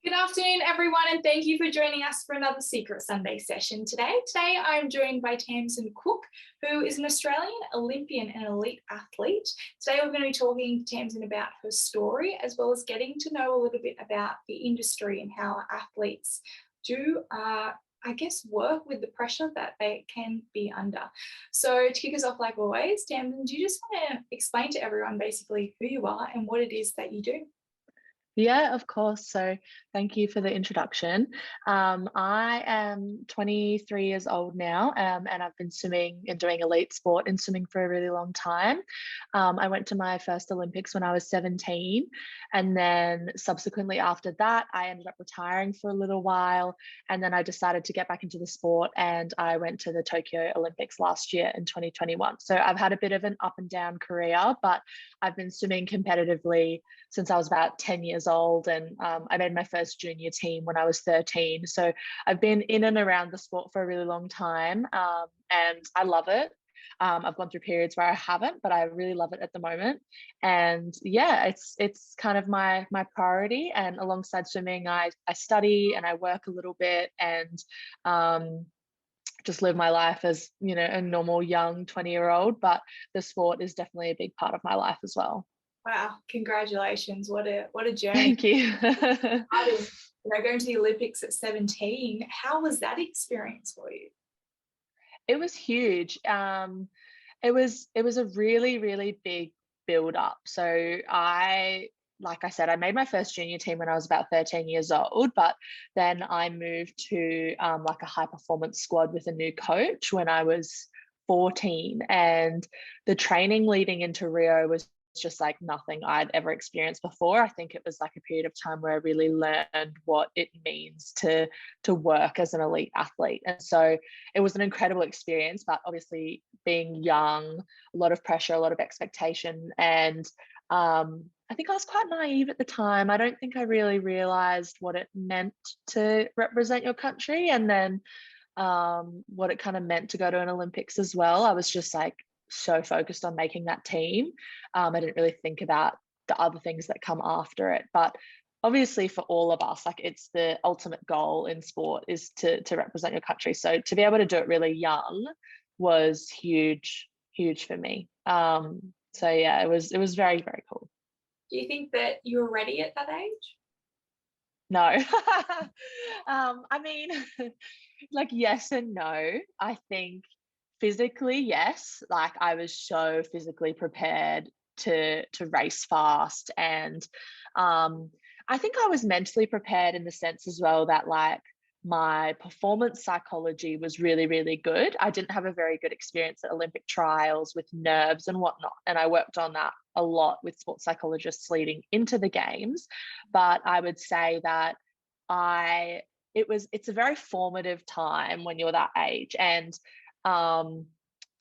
Good afternoon, everyone, and thank you for joining us for another Secret Sunday session today. Today, I'm joined by Tamsin Cook, who is an Australian Olympian and elite athlete. Today, we're going to be talking to Tamsin about her story, as well as getting to know a little bit about the industry and how athletes do work with the pressure that they can be under. So to kick us off, like always, Tamsin, do you just want to explain to everyone basically who you are and what it is that you do? Yeah, of course. So thank you for the introduction. I am 23 years old now, and I've been swimming and doing elite sport in swimming for a really long time. I went to my first Olympics when I was 17, and then subsequently after that, I ended up retiring for a little while, and then I decided to get back into the sport, and I went to the Tokyo Olympics last year in 2021. So I've had a bit of an up and down career, but I've been swimming competitively since I was about 10 years old. And I made my first junior team when I was 13. So I've been in and around the sport for a really long time, and I love it. I've gone through periods where I haven't, but I really love it at the moment. And yeah, it's kind of my priority. And alongside swimming, I study and I work a little bit and just live my life as, a normal young 20-year-old. But the sport is definitely a big part of my life as well. Wow, congratulations. What a journey. Thank you. Starting, going to the Olympics at 17. How was that experience for you? It was huge. It was a really, really big build up. So like I said, I made my first junior team when I was about 13 years old, but then I moved to like a high performance squad with a new coach when I was 14. And the training leading into Rio was just like nothing I'd ever experienced before. I think it was like a period of time where I really learned what it means to work as an elite athlete. And so it was an incredible experience, but obviously being young, a lot of pressure, a lot of expectation. And I think I was quite naive at the time. I don't think I really realized what it meant to represent your country, and then what it kind of meant to go to an Olympics as well. I was just like so focused on making that team. I didn't really think about the other things that come after it. But obviously for all of us, like it's the ultimate goal in sport is to represent your country. So to be able to do it really young was huge, huge for me. So yeah, it was very, very cool. Do you think that you were ready at that age? No. I mean, like yes and no. I think physically, yes. Like I was so physically prepared to race fast. And I think I was mentally prepared in the sense as well that like my performance psychology was really, really good. I didn't have a very good experience at Olympic trials with nerves and whatnot. And I worked on that a lot with sports psychologists leading into the games. But I would say that it's a very formative time when you're that age. And um,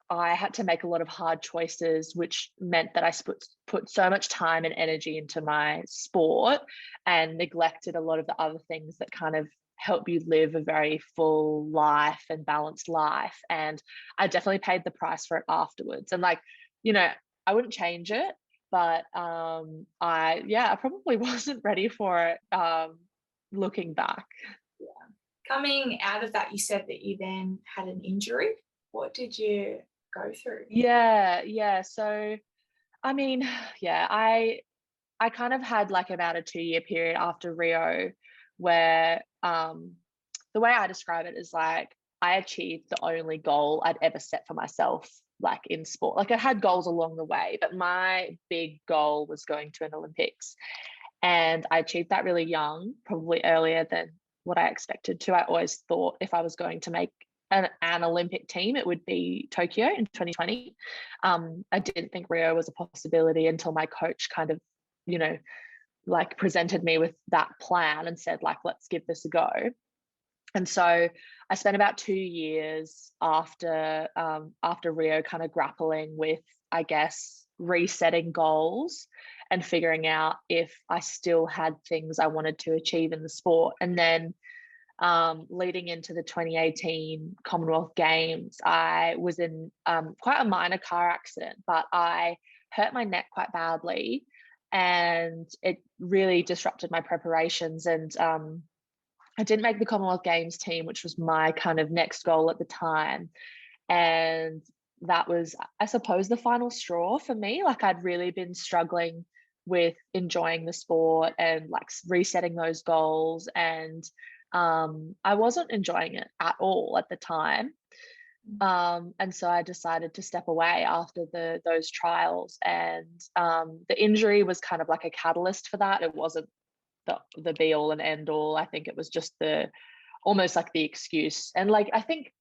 I had to make a lot of hard choices, which meant that I put so much time and energy into my sport and neglected a lot of the other things that kind of help you live a very full life and balanced life. And I definitely paid the price for it afterwards. And like, you know, I wouldn't change it, but I probably wasn't ready for it looking back. Coming out of that, you said that you then had an injury. What did you go through? Yeah. So I mean, yeah, I kind of had like about a 2-year period after Rio where the way I describe it is like I achieved the only goal I'd ever set for myself, like in sport. Like I had goals along the way, but my big goal was going to an Olympics. And I achieved that really young, probably earlier than what I expected to. I always thought if I was going to make an Olympic team, it would be Tokyo in 2020. I didn't think Rio was a possibility until my coach kind of, you know, like presented me with that plan and said, like, let's give this a go. And so I spent about 2 years after Rio kind of grappling with, I guess, resetting goals and figuring out if I still had things I wanted to achieve in the sport. And then leading into the 2018 Commonwealth Games, I was in quite a minor car accident, but I hurt my neck quite badly. and it really disrupted my preparations. And I didn't make the Commonwealth Games team, which was my kind of next goal at the time. And that was, I suppose, the final straw for me. Like, I'd really been struggling with enjoying the sport and like resetting those goals. And I wasn't enjoying it at all at the time. And so I decided to step away after those trials. And the injury was kind of like a catalyst for that. It wasn't the be all and end all. I think it was just almost like the excuse. And like, I think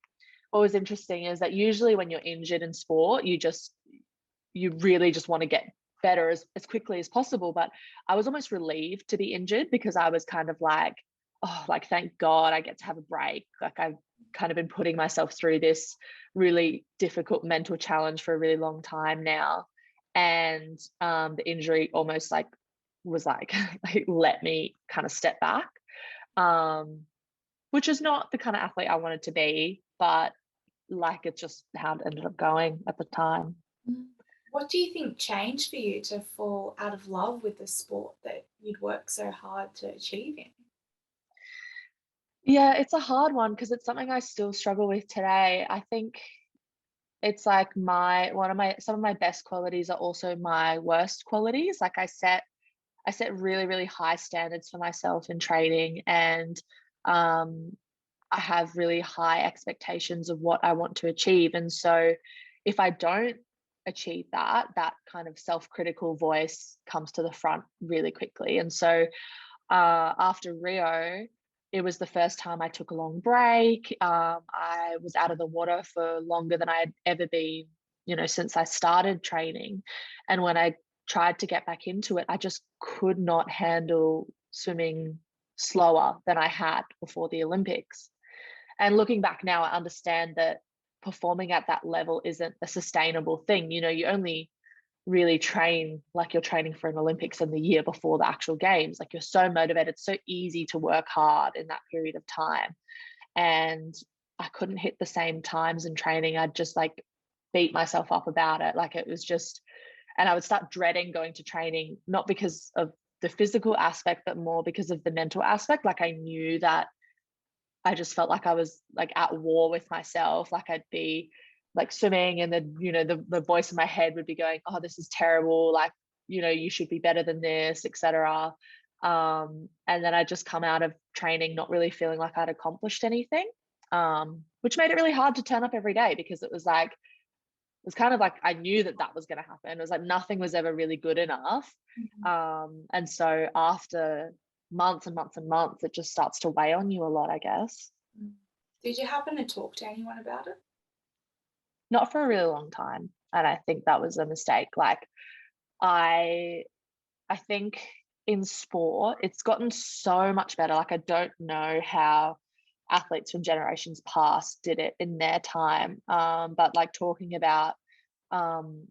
what was interesting is that usually when you're injured in sport, you really just want to get better as quickly as possible. But I was almost relieved to be injured, because I was kind of like, oh, like, thank God I get to have a break. Like, I've kind of been putting myself through this really difficult mental challenge for a really long time now. And the injury almost like was like, like let me kind of step back, which is not the kind of athlete I wanted to be, but like, it's just how it ended up going at the time. What do you think changed for you to fall out of love with the sport that you'd worked so hard to achieve in? Yeah, it's a hard one because it's something I still struggle with today. I think it's like some of my best qualities are also my worst qualities. Like, I set really, really high standards for myself in training, and I have really high expectations of what I want to achieve. And so if I don't achieve that, that kind of self-critical voice comes to the front really quickly. And so after Rio, it was the first time I took a long break. I was out of the water for longer than I had ever been, since I started training. And when I tried to get back into it, I just could not handle swimming slower than I had before the Olympics. And looking back now, I understand that performing at that level isn't a sustainable thing. You only really train like you're training for an Olympics in the year before the actual games. Like, you're so motivated, it's so easy to work hard in that period of time. And I couldn't hit the same times in training. I'd just like beat myself up about it. Like, it was just, and I would start dreading going to training, not because of the physical aspect, but more because of the mental aspect. Like, I knew that I just felt like I was like at war with myself. Like, I'd be like swimming, and then, the voice in my head would be going, oh, this is terrible. Like, you should be better than this, etc. And then I just come out of training not really feeling like I'd accomplished anything, which made it really hard to turn up every day, because it was kind of like I knew that was going to happen. It was like nothing was ever really good enough. And so after months and months and months, it just starts to weigh on you a lot, I guess. Did you happen to talk to anyone about it? Not for a really long time. And I think that was a mistake. Like, I think in sport, it's gotten so much better. Like, I don't know how athletes from generations past did it in their time. But like, talking about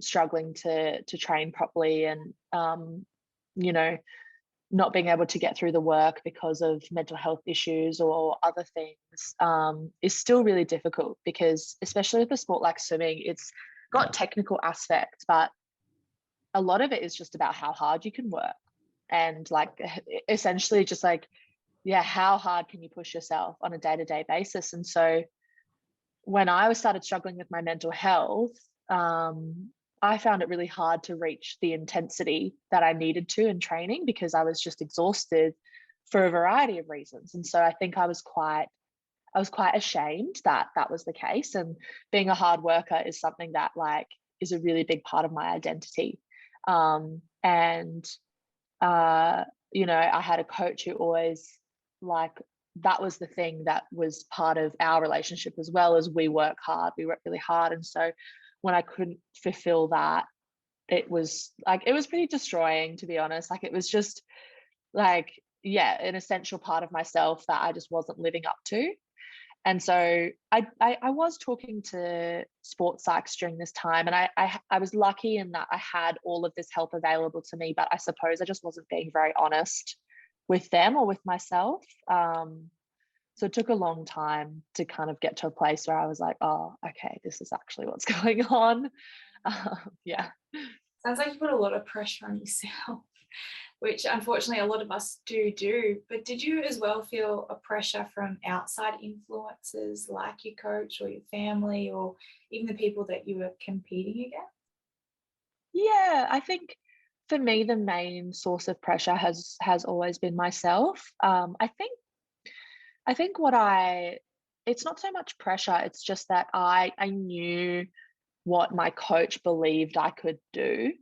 struggling to train properly, and not being able to get through the work because of mental health issues or other things, is still really difficult, because especially with a sport like swimming, it's got technical aspects, but a lot of it is just about how hard you can work, and like essentially just like, yeah, how hard can you push yourself on a day-to-day basis. And so when I started struggling with my mental health, I found it really hard to reach the intensity that I needed to in training, because I was just exhausted for a variety of reasons. And so I think I was quite ashamed that that was the case. And being a hard worker is something that like is a really big part of my identity. I had a coach who always, like, that was the thing that was part of our relationship as well, as we work really hard. And so when I couldn't fulfill that, it was pretty destroying, to be honest. Like, it was just like, yeah, an essential part of myself that I just wasn't living up to. And so I was talking to sports psychs during this time, and I was lucky in that I had all of this help available to me, but I suppose I just wasn't being very honest with them or with myself. So it took a long time to kind of get to a place where I was like, oh, okay, this is actually what's going on. Yeah. Sounds like you put a lot of pressure on yourself. which unfortunately a lot of us do. But did you as well feel a pressure from outside influences like your coach or your family or even the people that you were competing against? Yeah, I think for me the main source of pressure has always been myself. I think it's not so much pressure, it's just that I knew what my coach believed I could do,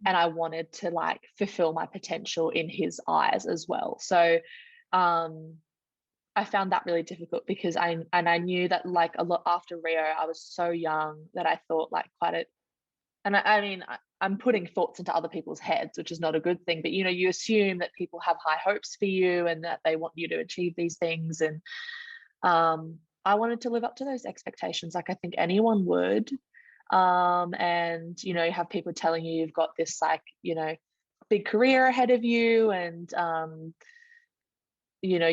and I wanted to like fulfill my potential in his eyes as well. So um I found that really difficult because I knew that like a lot after Rio I was so young that I thought like quite a and I mean I'm putting thoughts into other people's heads, which is not a good thing, but you know, you assume that people have high hopes for you and that they want you to achieve these things. And I wanted to live up to those expectations like I think anyone would. And you know, you have people telling you you've got this like, you know, big career ahead of you, and you know,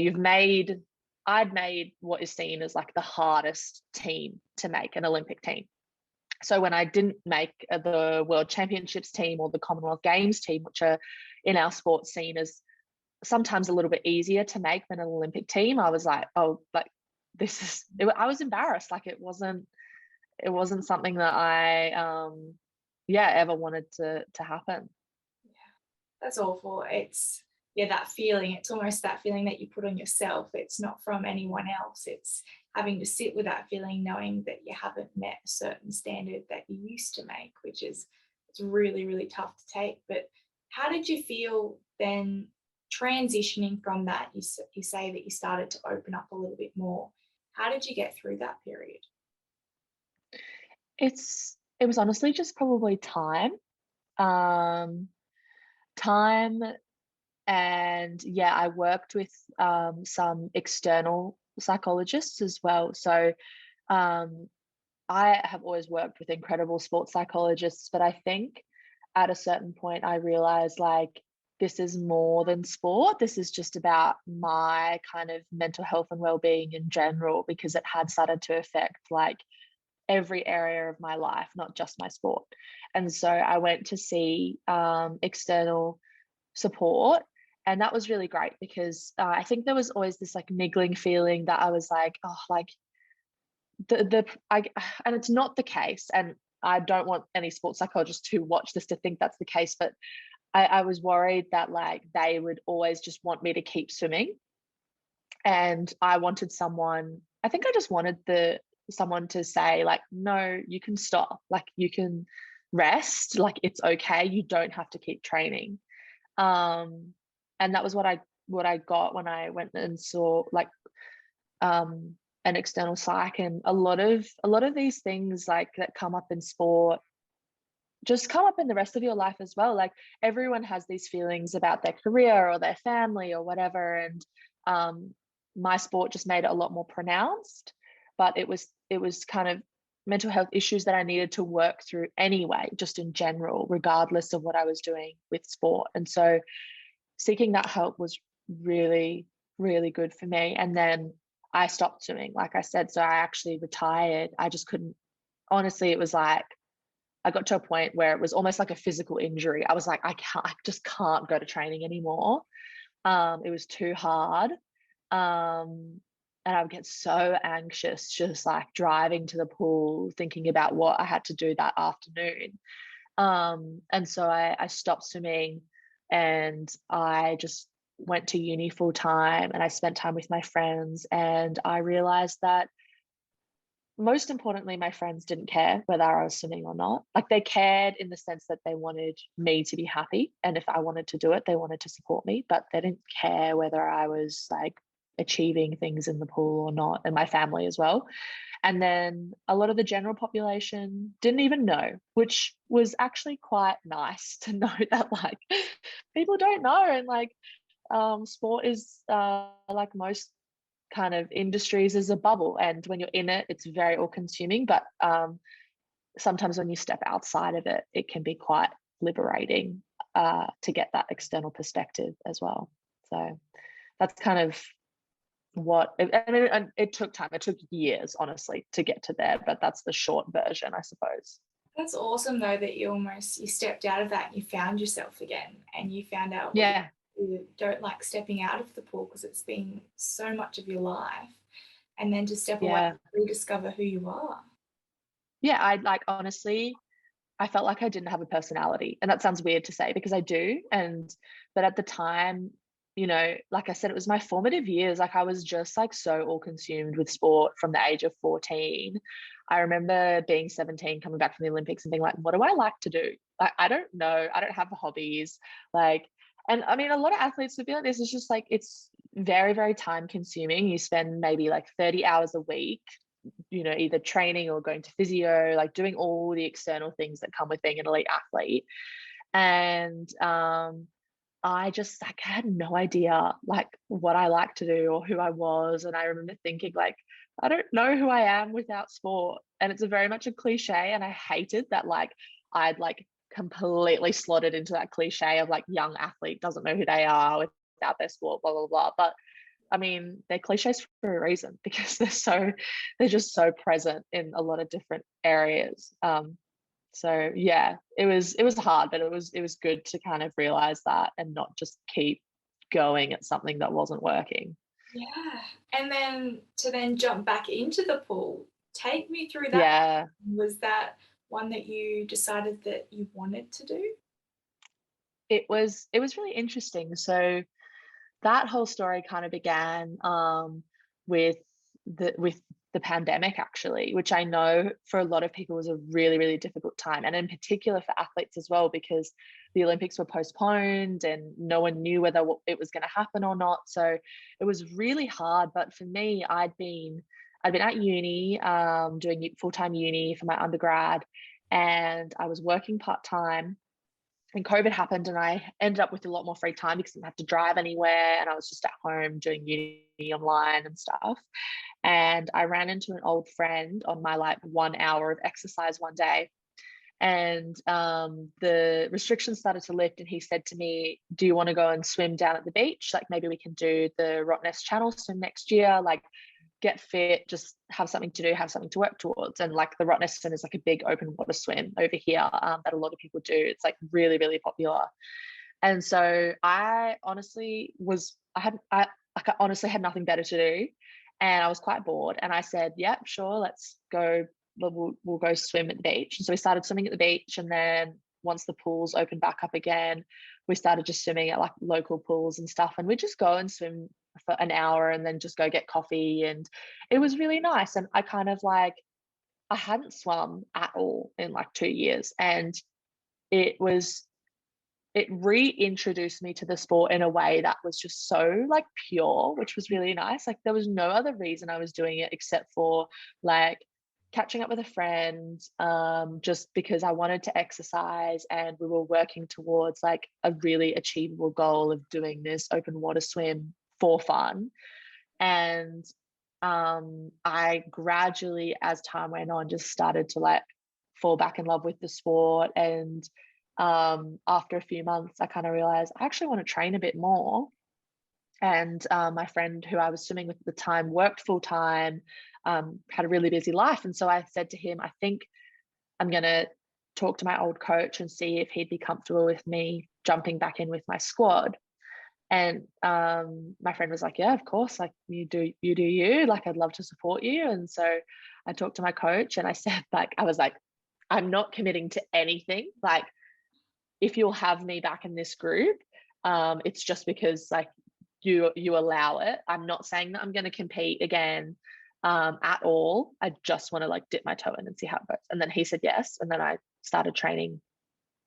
I'd made what is seen as like the hardest team to make, an Olympic team. So when I didn't make the World Championships team or the Commonwealth Games team, which are in our sport seen as sometimes a little bit easier to make than an Olympic team, I was like, oh, like I was embarrassed. Like it wasn't something that I ever wanted to happen. That's awful. It's, yeah, that feeling. It's almost that feeling that you put on yourself. It's not from anyone else. It's having to sit with that feeling, knowing that you haven't met a certain standard that you used to make, which is, it's really, really tough to take. But how did you feel then transitioning from that? You say that you started to open up a little bit more. How did you get through that period? It was honestly just probably time. Um, time and yeah, I worked with some external psychologists as well. So um, I have always worked with incredible sports psychologists, but I think at a certain point I realized like this is more than sport. This is just about my kind of mental health and well-being in general, because it had started to affect like every area of my life, not just my sport. And so I went to see external support, and that was really great because I think there was always this like niggling feeling that I was like, oh, like the I and it's not the case, and I don't want any sports psychologists who watch this to think that's the case, but I was worried that like they would always just want me to keep swimming, and I wanted someone. I think I just wanted the someone to say like, no, you can stop, like you can rest, like it's okay, you don't have to keep training. um and that was what I got when I went and saw like um an external psych. And a lot of these things like that come up in sport just come up in the rest of your life as well. Like everyone has these feelings about their career or their family or whatever, and um my sport just made it a lot more pronounced. But it was kind of mental health issues that I needed to work through anyway, just in general, regardless of what I was doing with sport. And so seeking that help was really, really good for me. And then I stopped swimming, like I said. So I actually retired. I just couldn't, honestly, it was like, I got to a point where it was almost like a physical injury. I was like, I just can't go to training anymore. It was too hard. Um, and I would get so anxious just like driving to the pool, thinking about what I had to do that afternoon. And so I stopped swimming, and I just went to uni full time, and I spent time with my friends. And I realized that most importantly, my friends didn't care whether I was swimming or not. Like they cared in the sense that they wanted me to be happy. And if I wanted to do it, they wanted to support me, but they didn't care whether I was like achieving things in the pool or not, and my family as well. And then a lot of the general population didn't even know, which was actually quite nice to know that like people don't know. And like sport is like most kind of industries is a bubble, and when you're in it it's very all consuming, but sometimes when you step outside of it it can be quite liberating to get that external perspective as well. So that's kind of and it took time, it took years honestly to get to there, but that's the short version, I suppose. That's awesome though that you stepped out of that and you found yourself again and you found out what Yeah, you don't like stepping out of the pool because it's been so much of your life, and then to step away yeah, and rediscover who you are. yeah. I like honestly, I felt like I didn't have a personality, and that sounds weird to say because I do. And but at the time, like I said, it was my formative years. Like I was just like so all consumed with sport from the age of 14. I remember being 17, coming back from the Olympics and being like, what do I like to do? Like I don't know. I don't have hobbies. Like, and I mean, a lot of athletes would be like this. It's just like it's very, very time consuming. You spend maybe like 30 hours a week, either training or going to physio, like doing all the external things that come with being an elite athlete. And I just like had no idea like what I like to do or who I was. And I remember thinking like, I don't know who I am without sport. And it's a very much a cliche. And I hated that like I'd like completely slotted into that cliche of like young athlete doesn't know who they are without their sport, blah, blah, blah. But I mean, they're cliches for a reason because they're just so present in a lot of different areas. So yeah, it was hard, but it was good to kind of realize that and not just keep going at something that wasn't working. Yeah. And then to then jump back into the pool, take me through that. Yeah, Was that one that you decided that you wanted to do? it was really interesting. So that whole story kind of began with the pandemic actually, which I know for a lot of people was a really, really difficult time, and in particular for athletes as well, because the Olympics were postponed and no one knew whether it was going to happen or not. So it was really hard. But for me, I'd been at uni, doing full-time uni for my undergrad, and I was working part-time, and COVID happened, and I ended up with a lot more free time because I didn't have to drive anywhere, and I was just at home doing uni online and stuff. And I ran into an old friend on my like 1 hour of exercise one day, and the restrictions started to lift, and he said to me, do you want to go and swim down at the beach? Like maybe we can do the Rottnest Channel swim next year, like get fit, just have something to do, have something to work towards. And like the Rottnest swim is like a big open water swim over here, that a lot of people do. It's like really, really popular. And so I honestly had nothing better to do, and I was quite bored. And I said, "Yep, sure, let's go. We'll go swim at the beach." And so we started swimming at the beach, and then once the pools opened back up again, we started just swimming at like local pools and stuff. And we just go and swim for an hour, and then just go get coffee. And it was really nice. And I kind of like I hadn't swum at all in like 2 years, and it was it reintroduced me to the sport in a way that was just so like pure, which was really nice. Like there was no other reason I was doing it except for like catching up with a friend, just because I wanted to exercise, and we were working towards like a really achievable goal of doing this open water swim for fun. And I gradually, as time went on, just started to like fall back in love with the sport. And after a few months, I kind of realized I actually want to train a bit more. And my friend who I was swimming with at the time worked full time, had a really busy life. And so I said to him, I think I'm going to talk to my old coach and see if he'd be comfortable with me jumping back in with my squad. And my friend was like, yeah, of course, like you, like I'd love to support you. And so I talked to my coach, and I said, like, I was like, I'm not committing to anything. Like, if you'll have me back in this group, it's just because like you allow it. I'm not saying that I'm going to compete again, at all. I just want to like dip my toe in and see how it goes. And then he said yes, and then I started training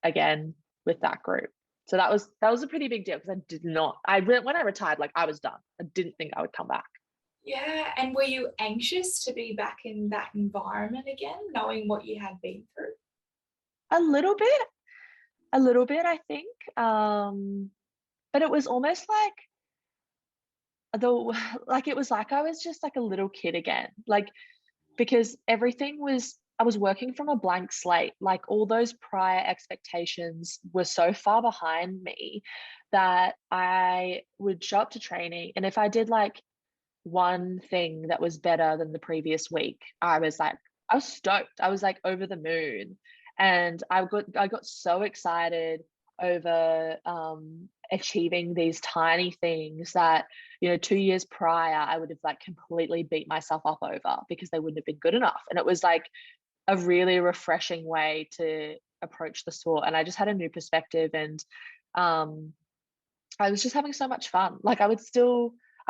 again with that group. So that was a pretty big deal, because when I retired, like I was done. I didn't think I would come back. Yeah. And were you anxious to be back in that environment again, knowing what you had been through? A little bit, I think. But it was almost like though like it was like I was just like a little kid again. Like because I was working from a blank slate. Like all those prior expectations were so far behind me that I would show up to training, and if I did like one thing that was better than the previous week, I was stoked. I was like over the moon. And I got so excited over achieving these tiny things that, 2 years prior I would have like completely beat myself up over because they wouldn't have been good enough. And it was like a really refreshing way to approach the sport, and I just had a new perspective. And um I was just having so much fun. Like I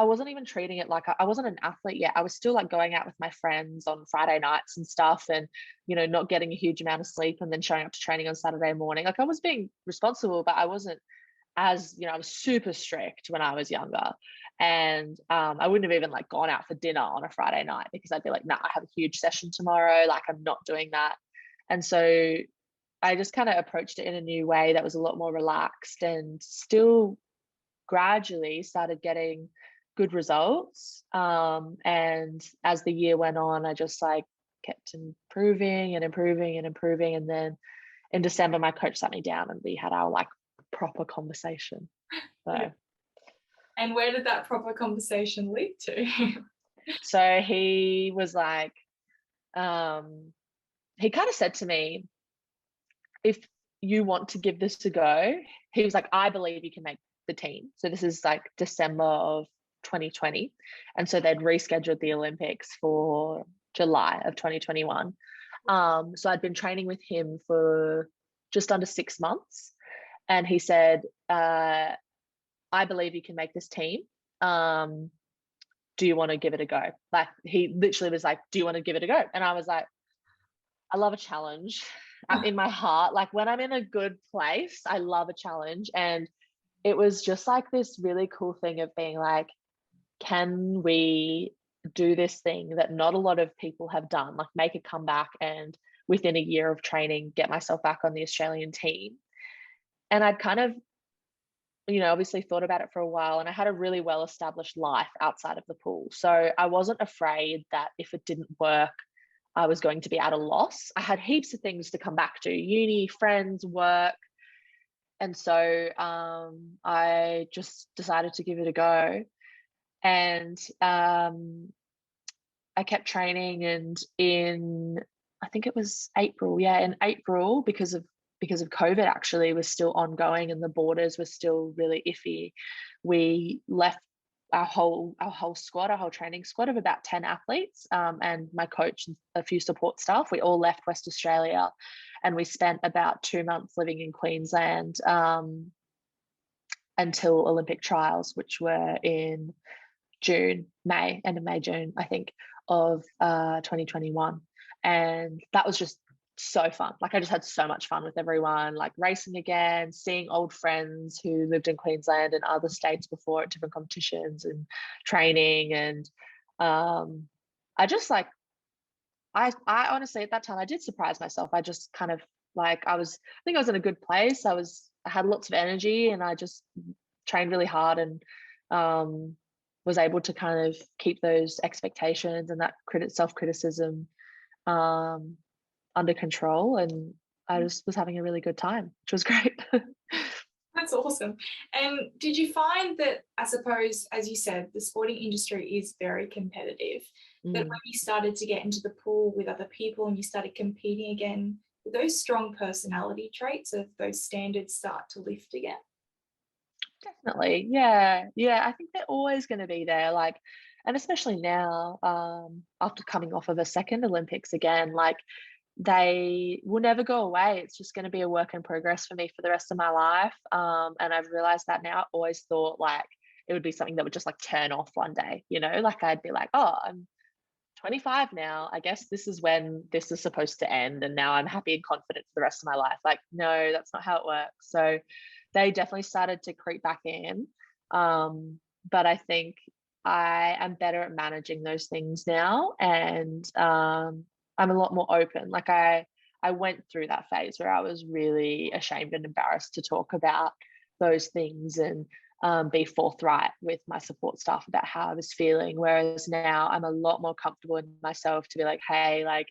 wasn't even treating it like I wasn't an athlete yet. I was still like going out with my friends on Friday nights and stuff, and not getting a huge amount of sleep and then showing up to training on Saturday morning. Like I was being responsible, but I wasn't as, I was super strict when I was younger. And I wouldn't have even like gone out for dinner on a Friday night because I'd be like, nah, I have a huge session tomorrow. Like I'm not doing that. And so I just kind of approached it in a new way that was a lot more relaxed, and still gradually started getting good results. And as the year went on, I just like kept improving and improving and improving. And then in December, my coach sat me down and we had our like proper conversation. So, And where did that proper conversation lead to? so he was like, he kind of said to me, if you want to give this a go, he was like, I believe you can make the team. So this is like December of 2020. And so they'd rescheduled the Olympics for July of 2021. So I'd been training with him for just under 6 months. And he said, I believe you can make this team. Do you want to give it a go? Like he literally was like, do you want to give it a go? And I was like, I love a challenge in my heart. Like when I'm in a good place, I love a challenge. And it was just like this really cool thing of being like, can we do this thing that not a lot of people have done, like make a comeback and within a year of training, get myself back on the Australian team? And I'd kind of, obviously thought about it for a while, and I had a really well-established life outside of the pool. So I wasn't afraid that if it didn't work, I was going to be at a loss. I had heaps of things to come back to: uni, friends, work. And so I just decided to give it a go. And I kept training, and I think it was April, in April, because of COVID actually was still ongoing and the borders were still really iffy, we left our whole squad, our whole training squad of about 10 athletes, and my coach and a few support staff. We all left West Australia, and we spent about 2 months living in Queensland until Olympic trials, which were in end of May, June, I think, of 2021. And that was just so fun. Like I just had so much fun with everyone, like racing again, seeing old friends who lived in Queensland and other states before at different competitions and training. And I just like, I honestly at that time I did surprise myself. I just kind of like, I think I was in a good place. I had lots of energy, and I just trained really hard, and was able to kind of keep those expectations and that self-criticism under control. And I just was having a really good time, which was great. That's awesome. And did you find that, I suppose, as you said, the sporting industry is very competitive, that when you started to get into the pool with other people and you started competing again, those strong personality traits of those standards start to lift again? Definitely. Yeah. I think they're always going to be there. Like, and especially now, after coming off of a second Olympics again, like they will never go away. It's just going to be a work in progress for me for the rest of my life. And I've realized that now. I always thought like it would be something that would just like turn off one day, like I'd be like, oh, I'm 25 now. I guess this is when this is supposed to end. And now I'm happy and confident for the rest of my life. Like, no, that's not how it works. So they definitely started to creep back in. But I think I am better at managing those things now. And I'm a lot more open. Like I went through that phase where I was really ashamed and embarrassed to talk about those things and be forthright with my support staff about how I was feeling. Whereas now I'm a lot more comfortable in myself to be like, hey, like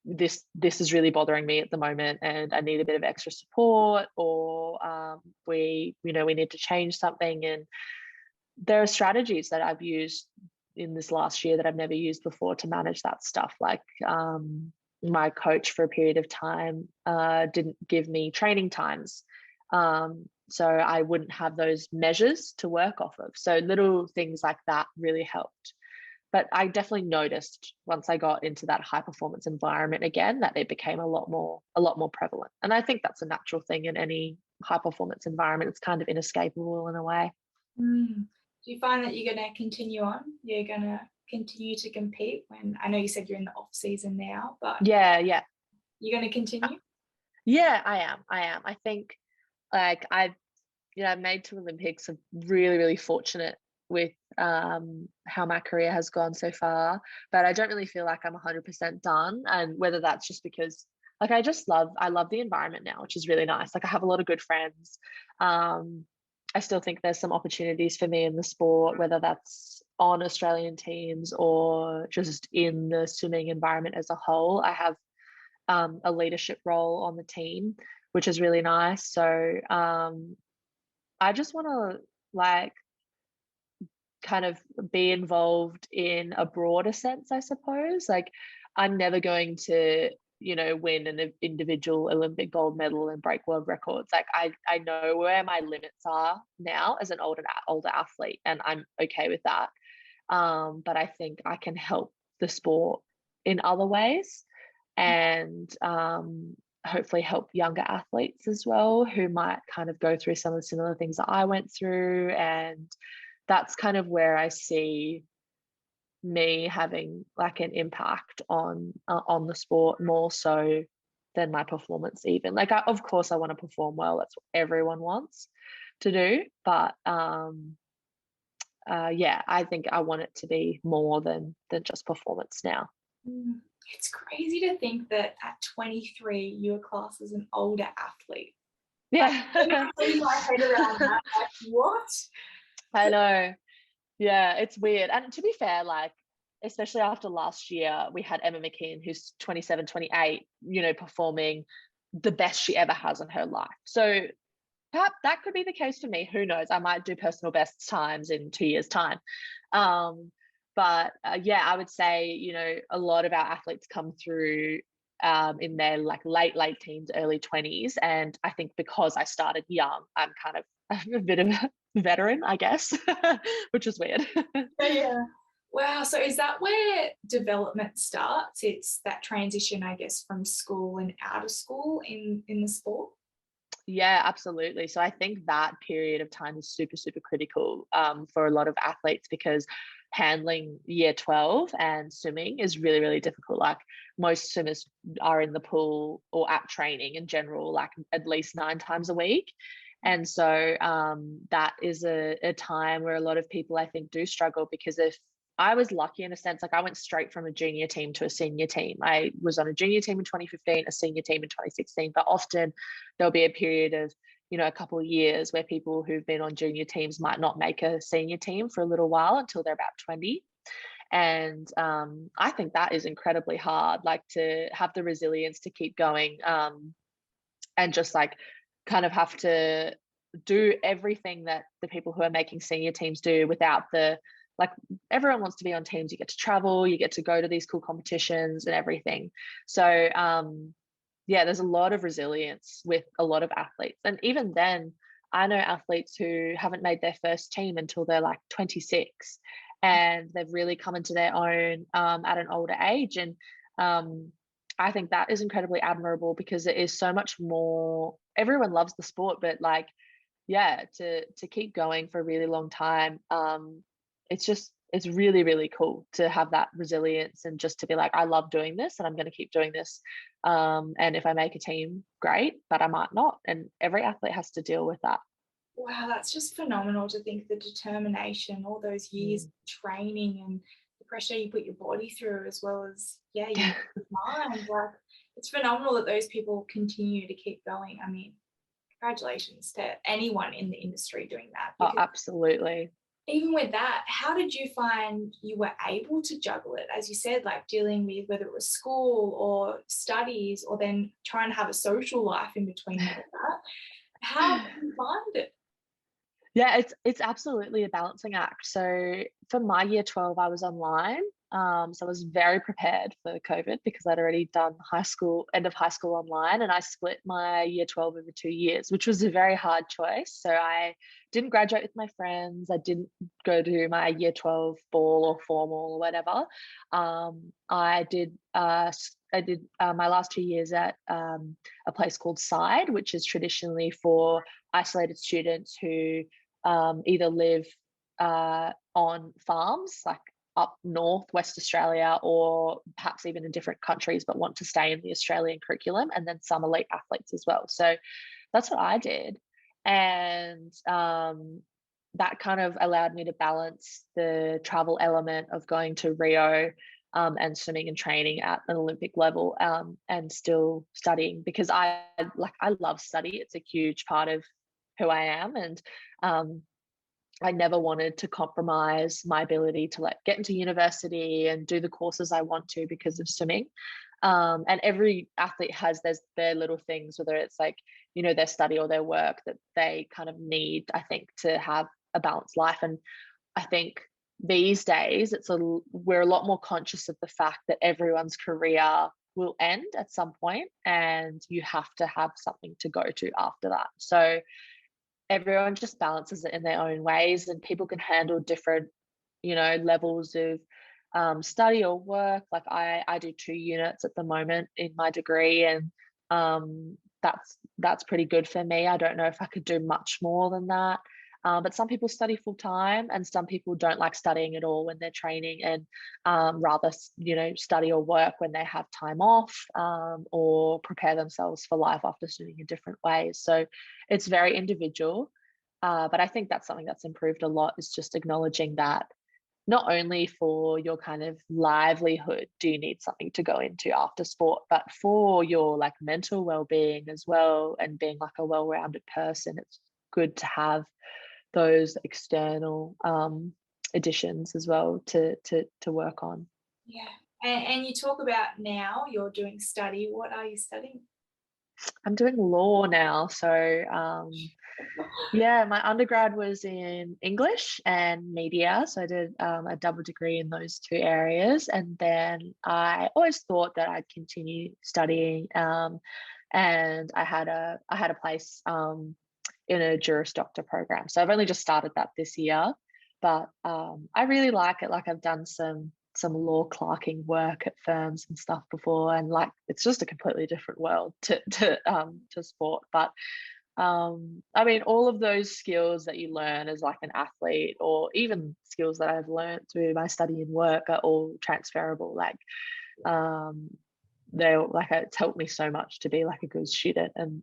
this is really bothering me at the moment and I need a bit of extra support, or we need to change something. And there are strategies that I've used in this last year that I've never used before to manage that stuff. Like my coach for a period of time didn't give me training times. So I wouldn't have those measures to work off of. So little things like that really helped. But I definitely noticed once I got into that high performance environment again that it became a lot more prevalent. And I think that's a natural thing in any high performance environment. It's kind of inescapable in a way. Mm. Do you find that you're going to continue on? You're going to continue to compete when, I know you said you're in the off season now, but Yeah. you're going to continue? Yeah, I am. I think like I've made to Olympics. I'm really, really fortunate with how my career has gone so far, but I don't really feel like I'm 100% done. And whether that's just because like I love the environment now, which is really nice. Like I have a lot of good friends. I still think there's some opportunities for me in the sport, whether that's on Australian teams or just in the swimming environment as a whole. I have a leadership role on the team, which is really nice. So I just want to like kind of be involved in a broader sense, I suppose. Like I'm never going to, win an individual Olympic gold medal and break world records. Like I know where my limits are now as an older athlete, and I'm okay with that. But I think I can help the sport in other ways, and hopefully help younger athletes as well who might kind of go through some of the similar things that I went through. And that's kind of where I see me having like an impact on the sport more so than my performance even. Like of course I want to perform well. That's what everyone wants to do. But yeah, I think I want it to be more than just performance now. It's crazy to think that at 23 you were classed as an older athlete. Yeah. Like, putting my head around that, like, what? I know. Yeah, it's weird. And to be fair, like, especially after last year, we had Emma McKeon, who's 27, 28, performing the best she ever has in her life. So perhaps that could be the case for me. Who knows? I might do personal best times in 2 years' time. But yeah, I would say, a lot of our athletes come through in their like late teens, early 20s. And I think because I started young, I'm kind of a bit of a veteran, I guess, which is weird. Yeah. Wow. So is that where development starts? It's that transition, I guess, from school and out of school in the sport? Yeah, absolutely. So I think that period of time is super, super critical for a lot of athletes because handling year 12 and swimming is really, really difficult. Like most swimmers are in the pool or at training in general, like at least 9 times a week. And so that is a time where a lot of people, I think, do struggle because if I was lucky in a sense, like I went straight from a junior team to a senior team. I was on a junior team in 2015, a senior team in 2016, but often there'll be a period of, a couple of years where people who've been on junior teams might not make a senior team for a little while until they're about 20. And I think that is incredibly hard, like to have the resilience to keep going and just like kind of have to do everything that the people who are making senior teams do without the like everyone wants to be on teams. You get to travel, you get to go to these cool competitions and everything. So yeah, there's a lot of resilience with a lot of athletes. And even then, I know athletes who haven't made their first team until they're like 26 and they've really come into their own at an older age. And I think that is incredibly admirable because it is so much more, everyone loves the sport, but like, yeah, to keep going for a really long time, it's really, really cool to have that resilience and just to be like, I love doing this and I'm going to keep doing this. And if I make a team, great, but I might not. And every athlete has to deal with that. Wow, that's just phenomenal to think the determination, all those years of training and the pressure you put your body through as well as, yeah, your mind. Like, it's phenomenal that those people continue to keep going. I mean, congratulations to anyone in the industry doing that. Oh, absolutely. Even with that, how did you find you were able to juggle it? As you said, like dealing with whether it was school or studies or then trying to have a social life in between all that. How did you find it? Yeah, it's absolutely a balancing act. So for my year 12, I was online. So I was very prepared for COVID because I'd already done end of high school online, and I split my year 12 over 2 years, which was a very hard choice. So I didn't graduate with my friends. I didn't go to my year 12 ball or formal or whatever. I did my last 2 years at a place called Side, which is traditionally for isolated students who either live on farms like up north, West Australia, or perhaps even in different countries, but want to stay in the Australian curriculum, and then some elite athletes as well. So that's what I did. And that kind of allowed me to balance the travel element of going to Rio and swimming and training at an Olympic level, and still studying, because I love study. It's a huge part of who I am. And um, I never wanted to compromise my ability to get into university and do the courses I want to because of swimming. And every athlete has their little things, whether it's their study or their work, that they kind of need, I think, to have a balanced life. And I think these days we're a lot more conscious of the fact that everyone's career will end at some point, and you have to have something to go to after that. So everyone just balances it in their own ways, and people can handle different levels of study or work. Like I do 2 units at the moment in my degree, and that's pretty good for me. I don't know if I could do much more than that. But some people study full time, and some people don't like studying at all when they're training, and rather study or work when they have time off, or prepare themselves for life after studying in different ways. So it's very individual. But I think that's something that's improved a lot, is just acknowledging that not only for your kind of livelihood do you need something to go into after sport, but for your mental well-being as well, and being a well-rounded person, it's good to have those external additions as well to work on. Yeah. And you talk about now you're doing study. What are you studying? I'm doing law now, so yeah, my undergrad was in English and media, so I did a double degree in those two areas, and then I always thought that I'd continue studying, and I had a place in a Juris Doctor program. So I've only just started that this year, but I really like it. I've done some law clerking work at firms and stuff before, and it's just a completely different world to sport. But I mean, all of those skills that you learn as an athlete, or even skills that I've learned through my study and work, are all transferable. Um, it's helped me so much to be a good student, and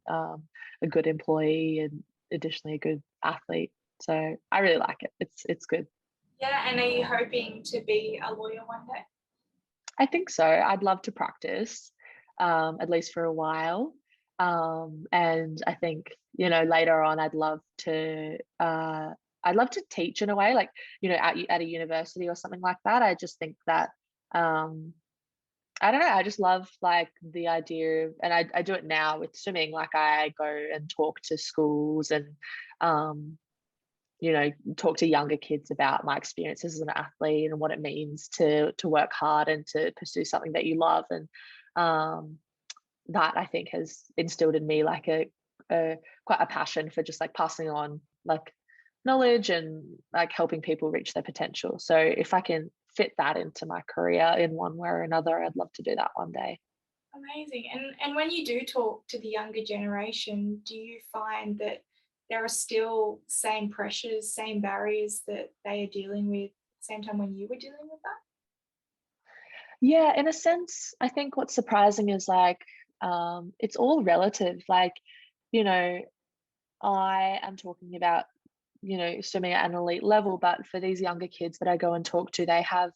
a good employee, and additionally a good athlete. So I really like it. It's good. Yeah, and are you hoping to be a lawyer one day? I think so. I'd love to practice, at least for a while. And I think, later on, I'd love to teach in a way, at a university or something like that. I just think that, I don't know, I just love the idea of, and I do it now with swimming. I go and talk to schools, and, um, talk to younger kids about my experiences as an athlete, and what it means to work hard and to pursue something that you love. And that, I think, has instilled in me quite a passion for just passing on knowledge, and helping people reach their potential. So if I can fit that into my career in one way or another, I'd love to do that one day. Amazing. And when you do talk to the younger generation, do you find that there are still same pressures, same barriers that they are dealing with same time when you were dealing with that? Yeah, in a sense, I think what's surprising is it's all relative. You know, I am talking about, swimming at an elite level, but for these younger kids that I go and talk to, they have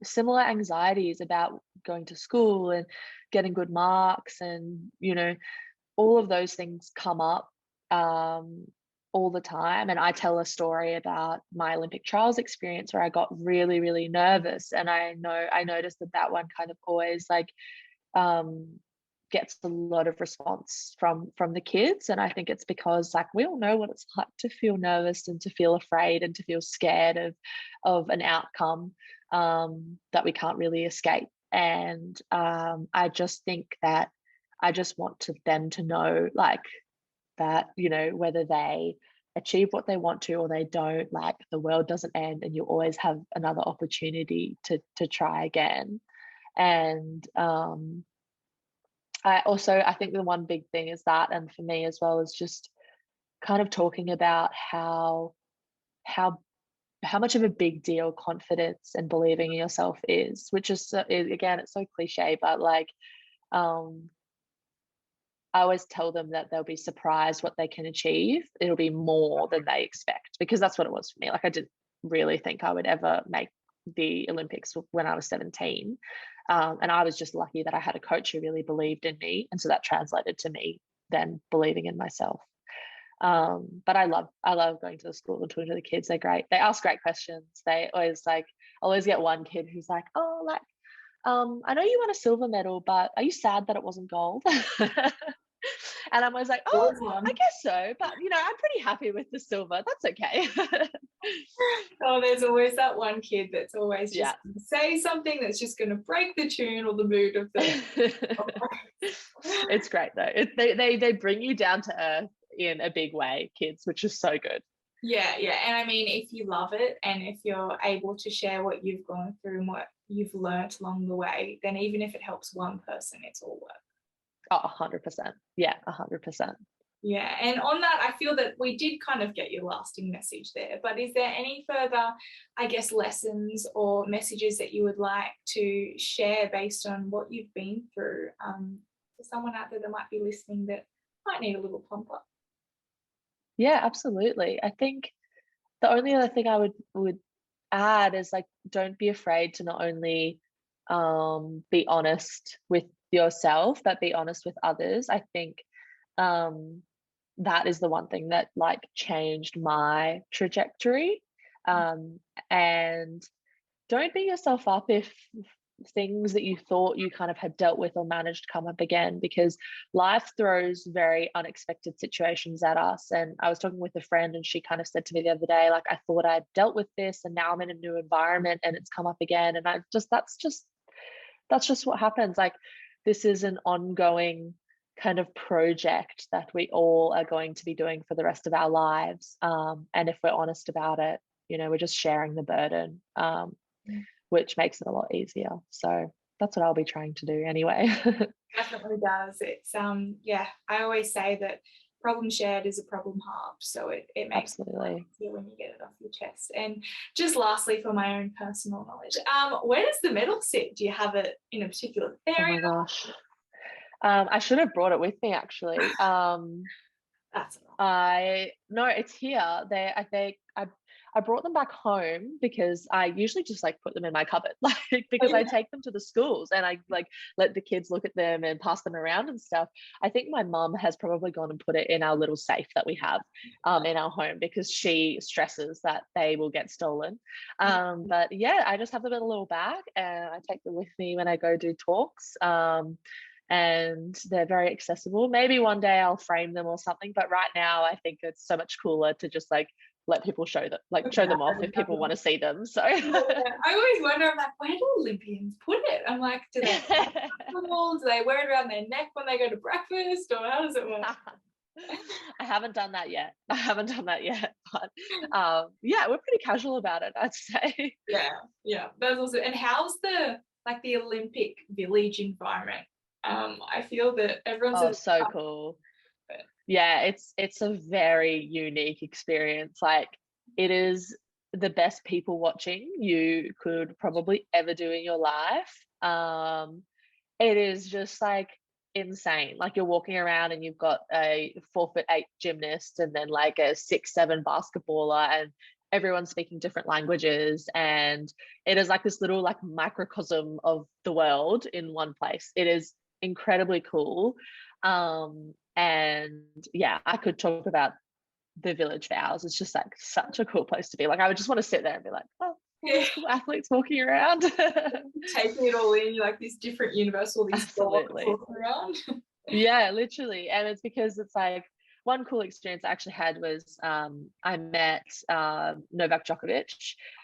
similar anxieties about going to school and getting good marks, and all of those things come up um, all the time. And I tell a story about my Olympic trials experience where I got really, really nervous, and I noticed that one kind of always um, gets a lot of response from the kids. And I think it's because like we all know what it's like to feel nervous and to feel afraid and to feel scared of an outcome that we can't really escape. And I just think that I just want them to know like that, you know, whether they achieve what they want to or they don't, like the world doesn't end and you always have another opportunity to try again. And I think the one big thing is that, and for me as well, is just kind of talking about how much of a big deal confidence and believing in yourself is, which is, again, it's so cliche, but like um I always tell them that they'll be surprised what they can achieve. It'll be more than they expect, because that's what it was for me. Like I didn't really think I would ever make the Olympics when I was 17. And I was just lucky that I had a coach who really believed in me. And so that translated to me then believing in myself. But I love going to the school and talking to the kids. They're great. They ask great questions. They always I always get one kid who's like, oh, like, I know you won a silver medal, but are you sad that it wasn't gold? And I'm always like, oh, I guess so. But, you know, I'm pretty happy with the silver. That's okay. Oh, there's always that one kid that's always just say something that's just going to break the tune or the mood of the. It's great though. They bring you down to earth in a big way, kids, which is so good. Yeah. And I mean, if you love it and if you're able to share what you've gone through and what you've learnt along the way, then even if it helps one person, it's all worth. Oh, 100%. Yeah, 100%. Yeah, and on that, I feel that we did kind of get your lasting message there, but is there any further, I guess, lessons or messages that you would like to share based on what you've been through for someone out there that might be listening that might need a little pump up? Yeah, absolutely. I think the only other thing I would add is like, don't be afraid to not only be honest with yourself, but be honest with others. I think that is the one thing that like changed my trajectory. And don't beat yourself up if things that you thought you kind of had dealt with or managed come up again, because life throws very unexpected situations at us. And I was talking with a friend and she kind of said to me the other day, like, I thought I'd dealt with this and now I'm in a new environment and it's come up again. And that's just what happens. Like, this is an ongoing kind of project that we all are going to be doing for the rest of our lives. And if we're honest about it, you know, we're just sharing the burden, which makes it a lot easier. So that's what I'll be trying to do anyway. Definitely does. It's I always say that problem shared is a problem halved. So it makes Absolutely. it easier when you get it off your chest. And just lastly, for my own personal knowledge, where does the medal sit? Do you have it in a particular area? Oh my gosh. I should have brought it with me actually. That's No, it's here. I brought them back home because I usually just like put them in my cupboard, like because I take them to the schools and I like let the kids look at them and pass them around and stuff. I think my mum has probably gone and put it in our little safe that we have in our home because she stresses that they will get stolen. But yeah, I just have them in a little bag and I take them with me when I go do talks. And they're very accessible. Maybe one day I'll frame them or something, but right now I think it's so much cooler to just like let people show them off if people want to see them. So I always wonder, I'm like, where do Olympians put it? I'm like, do they wear it around their neck when they go to breakfast, or how does it work? I haven't done that yet, but yeah, we're pretty casual about it, I'd say. Yeah, that's also. And how's the Olympic Village environment? I feel that everyone's so cool. Yeah, it's a very unique experience. Like, it is the best people watching you could probably ever do in your life. It is just like insane. Like, you're walking around and you've got a 4'8" gymnast and then like a 6'7" basketballer, and everyone's speaking different languages, and it is like this little like microcosm of the world in one place. It is incredibly cool. And yeah, I could talk about the village for hours. It's just like such a cool place to be. Like, I would just want to sit there and be like, oh all these cool athletes walking around. Taking it all in, you're like this different universe, all these dogs Absolutely. walking around. Yeah, literally. And it's because it's like one cool experience I actually had was I met Novak Djokovic,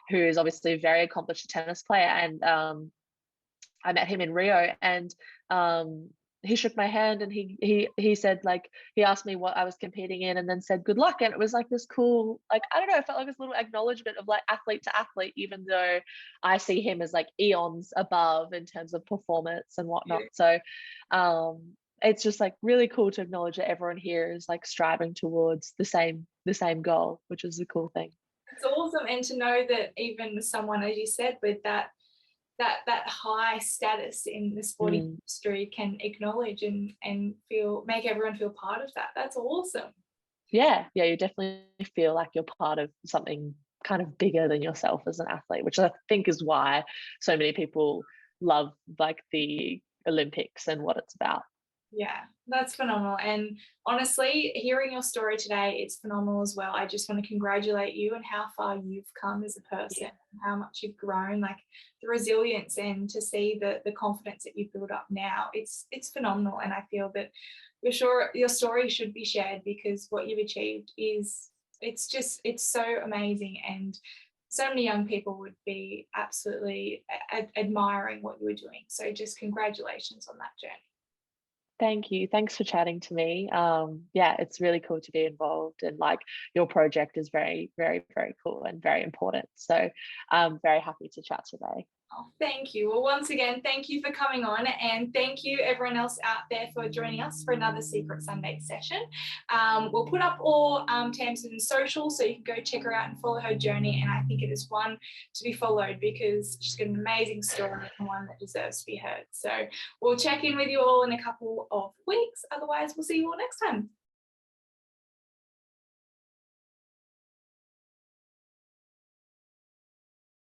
who is obviously a very accomplished tennis player. And I met him in Rio, and he shook my hand, and he said, like, he asked me what I was competing in, and then said good luck. And it was like this cool, like, I don't know, I felt like this little acknowledgement of like athlete to athlete, even though I see him as like eons above in terms of performance and whatnot. So it's just like really cool to acknowledge that everyone here is like striving towards the same goal, which is a cool thing. It's awesome, and to know that even someone, as you said, with that high status in the sporting industry can acknowledge and make everyone feel part of that. That's awesome. Yeah, you definitely feel like you're part of something kind of bigger than yourself as an athlete, which I think is why so many people love like the Olympics and what it's about. Yeah, that's phenomenal. And honestly, hearing your story today, it's phenomenal as well. I just want to congratulate you and how far you've come as a person, how much you've grown, like the resilience, and to see the confidence that you've built up now. It's phenomenal. And I feel that your story should be shared, because what you've achieved it's so amazing, and so many young people would be absolutely admiring what you were doing. So just congratulations on that journey. Thank you. Thanks for chatting to me. Yeah, it's really cool to be involved, and like your project is very, very, very cool and very important. So I'm very happy to chat today. Oh, thank you. Well, once again, thank you for coming on, and thank you everyone else out there for joining us for another Secret Sunday session. We'll put up all Tamsin's socials, so you can go check her out and follow her journey, and I think it is one to be followed, because she's got an amazing story and one that deserves to be heard. So we'll check in with you all in a couple of weeks. Otherwise, we'll see you all next time.